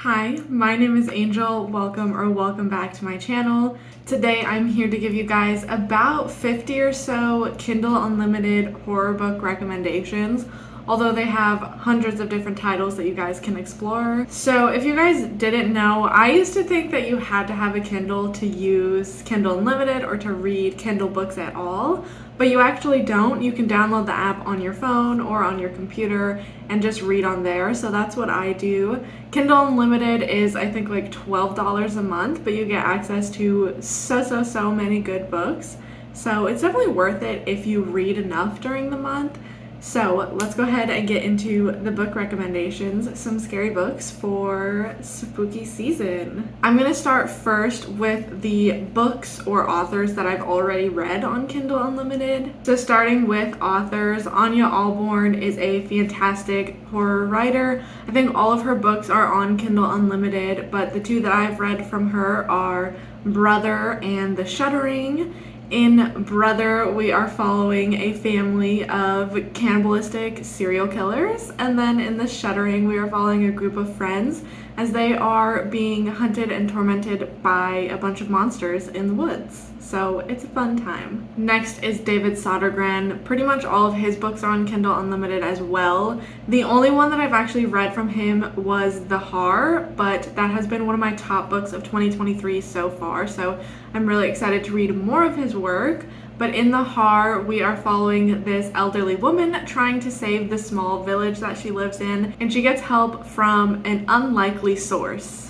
Hi, my name is Angel. Welcome back to my channel. Today I'm here to give you guys about 50 or so Kindle Unlimited horror book recommendations, although they have hundreds of different titles that you guys can explore. So if you guys didn't know, I used to think that you had to have a Kindle to use Kindle Unlimited or to read Kindle books at all, but you actually don't. You can download the app on your phone or on your computer and just read on there. So that's what I do. Kindle Unlimited is, I think, like $12 a month, but you get access to so many good books. So it's definitely worth it if you read enough during the month. So let's go ahead and get into the book recommendations, some scary books for spooky season. I'm going to start first with the books or authors that I've already read on Kindle Unlimited. So starting with authors, Anya Alborn is a fantastic horror writer. I think all of her books are on Kindle Unlimited, but the two that I've read from her are Brother and The Shuddering. In Brother, we are following a family of cannibalistic serial killers, and then in The Shuddering, we are following a group of friends as they are being hunted and tormented by a bunch of monsters in the woods. So it's a fun time. Next is David Sodergren. Pretty much all of his books are on Kindle Unlimited as well. The only one that I've actually read from him was The Har, but that has been one of my top books of 2023 so far, so I'm really excited to read more of his work. But in The Har, we are following this elderly woman trying to save the small village that she lives in, and she gets help from an unlikely source.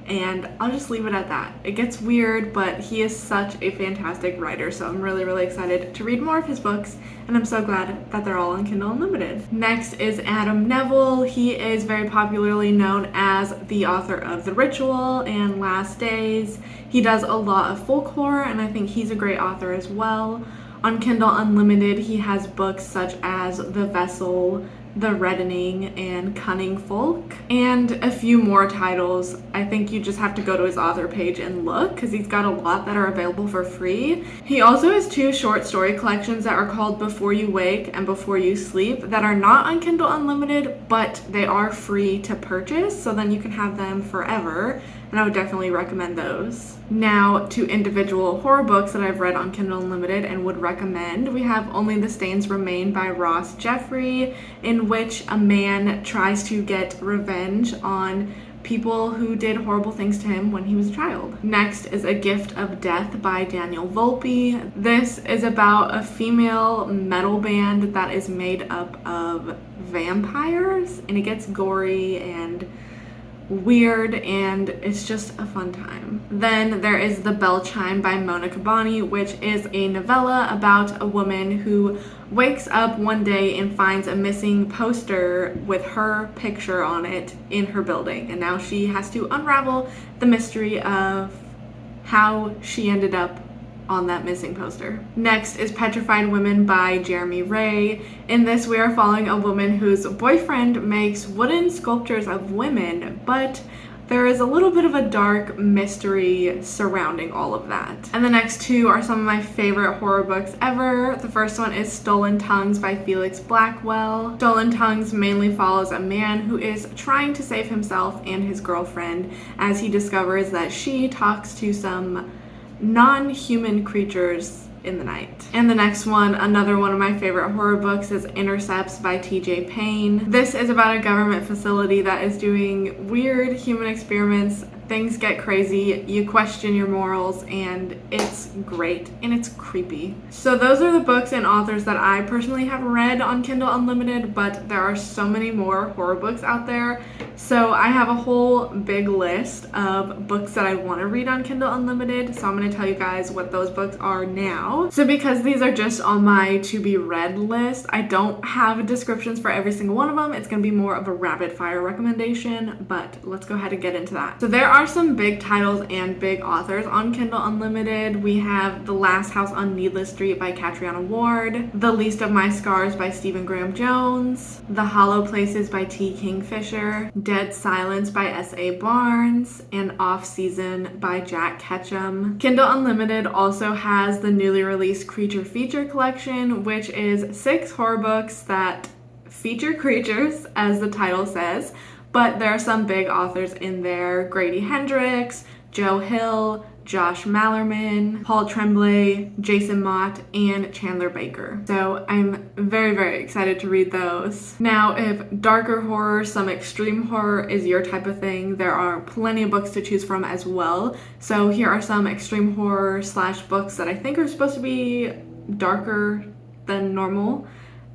And I'll just leave it at that. It gets weird, but he is such a fantastic writer, so I'm really excited to read more of his books, and I'm so glad that they're all on Kindle Unlimited. Next is Adam Neville. He is very popularly known as the author of The Ritual and Last Days. He does a lot of folklore, and I think he's a great author as well. On Kindle Unlimited, he has books such as The Vessel, The Reddening, and Cunning Folk, and a few more titles. I think you just have to go to his author page and look, because he's got a lot that are available for free. He also has two short story collections that are called Before You Wake and Before You Sleep that are not on Kindle Unlimited, but they are free to purchase, so then you can have them forever, and I would definitely recommend those. Now to individual horror books that I've read on Kindle Unlimited and would recommend. We have Only the Stains Remain by Ross Jeffrey, in which a man tries to get revenge on people who did horrible things to him when he was a child. Next is A Gift of Death by Daniel Volpe. This is about a female metal band that is made up of vampires, and it gets gory and weird, and it's just a fun time. Then there is The Bell Chime by Mona Kabani, which is a novella about a woman who wakes up one day and finds a missing poster with her picture on it in her building, and now she has to unravel the mystery of how she ended up on that missing poster. Next is Petrified Women by Jeremy Ray. In this, we are following a woman whose boyfriend makes wooden sculptures of women, but there is a little bit of a dark mystery surrounding all of that. And the next two are some of my favorite horror books ever. The first one is Stolen Tongues by Felix Blackwell. Stolen Tongues mainly follows a man who is trying to save himself and his girlfriend as he discovers that she talks to some non-human creatures in the night. And the next one, another one of my favorite horror books, is Intercepts by TJ Payne. This is about a government facility that is doing weird human experiments. Things get crazy, you question your morals, and it's great, and it's creepy. So those are the books and authors that I personally have read on Kindle Unlimited, but there are so many more horror books out there. So I have a whole big list of books that I want to read on Kindle Unlimited, so I'm going to tell you guys what those books are now. So because these are just on my to be read list, I don't have descriptions for every single one of them. It's going to be more of a rapid fire recommendation, but let's go ahead and get into that. So there are some big titles and big authors on Kindle Unlimited. We have The Last House on Needless Street by Catriona Ward, The Least of My Scars by Stephen Graham Jones, The Hollow Places by T. Kingfisher, Dead Silence by S.A. Barnes, and Off Season by Jack Ketchum. Kindle Unlimited also has the newly released Creature Feature Collection, which is 6 horror books that feature creatures, as the title says, but there are some big authors in there: Grady Hendrix, Joe Hill, Josh Mallerman, Paul Tremblay, Jason Mott, and Chandler Baker. So I'm very, very excited to read those. Now, if darker horror, some extreme horror is your type of thing, there are plenty of books to choose from as well. So here are some extreme horror / books that I think are supposed to be darker than normal.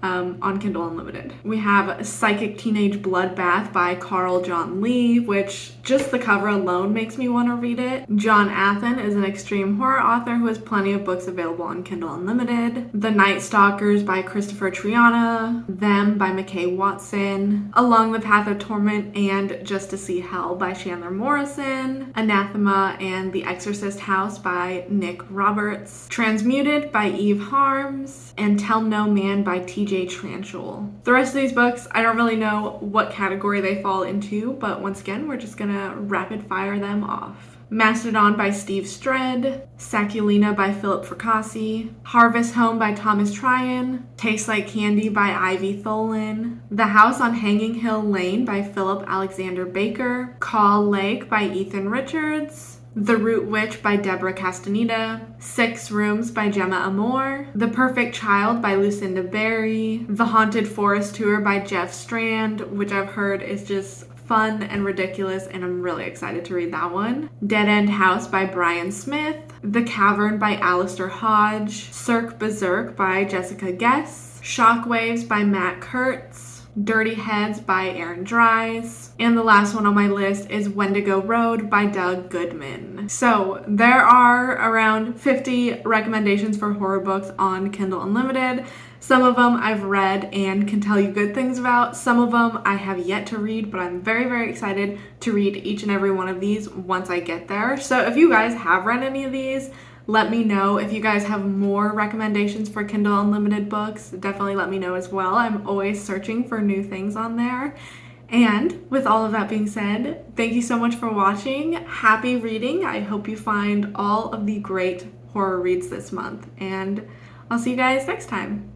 On Kindle Unlimited. We have Psychic Teenage Bloodbath by Carl John Lee, which just the cover alone makes me want to read it. John Athen is an extreme horror author who has plenty of books available on Kindle Unlimited. The Night Stalkers by Christopher Triana, Them by McKay Watson, Along the Path of Torment and Just to See Hell by Chandler Morrison, Anathema and The Exorcist House by Nick Roberts, Transmuted by Eve Harms, and Tell No Man by TJ Tranchel. The rest of these books, I don't really know what category they fall into, but once again, we're just gonna rapid fire them off. Mastodon by Steve Stredd, Saculina by Philip Fracassi, Harvest Home by Thomas Tryon, Tastes Like Candy by Ivy Tholen, The House on Hanging Hill Lane by Philip Alexander Baker, Call Lake by Ethan Richards, The Root Witch by Deborah Castaneda, 6 Rooms by Gemma Amor, The Perfect Child by Lucinda Berry, The Haunted Forest Tour by Jeff Strand, which I've heard is just fun and ridiculous, and I'm really excited to read that one. Dead End House by Brian Smith, The Cavern by Alistair Hodge, Cirque Berserk by Jessica Guess, Shockwaves by Matt Kurtz, Dirty Heads by Aaron Dries, and the last one on my list is Wendigo Road by Doug Goodman. So there are around 50 recommendations for horror books on Kindle Unlimited. Some of them I've read and can tell you good things about. Some of them I have yet to read, but I'm very, very excited to read each and every one of these once I get there. So if you guys have read any of these, let me know. If you guys have more recommendations for Kindle Unlimited books, definitely let me know as well. I'm always searching for new things on there. And with all of that being said, thank you so much for watching. Happy reading. I hope you find all of the great horror reads this month, and I'll see you guys next time.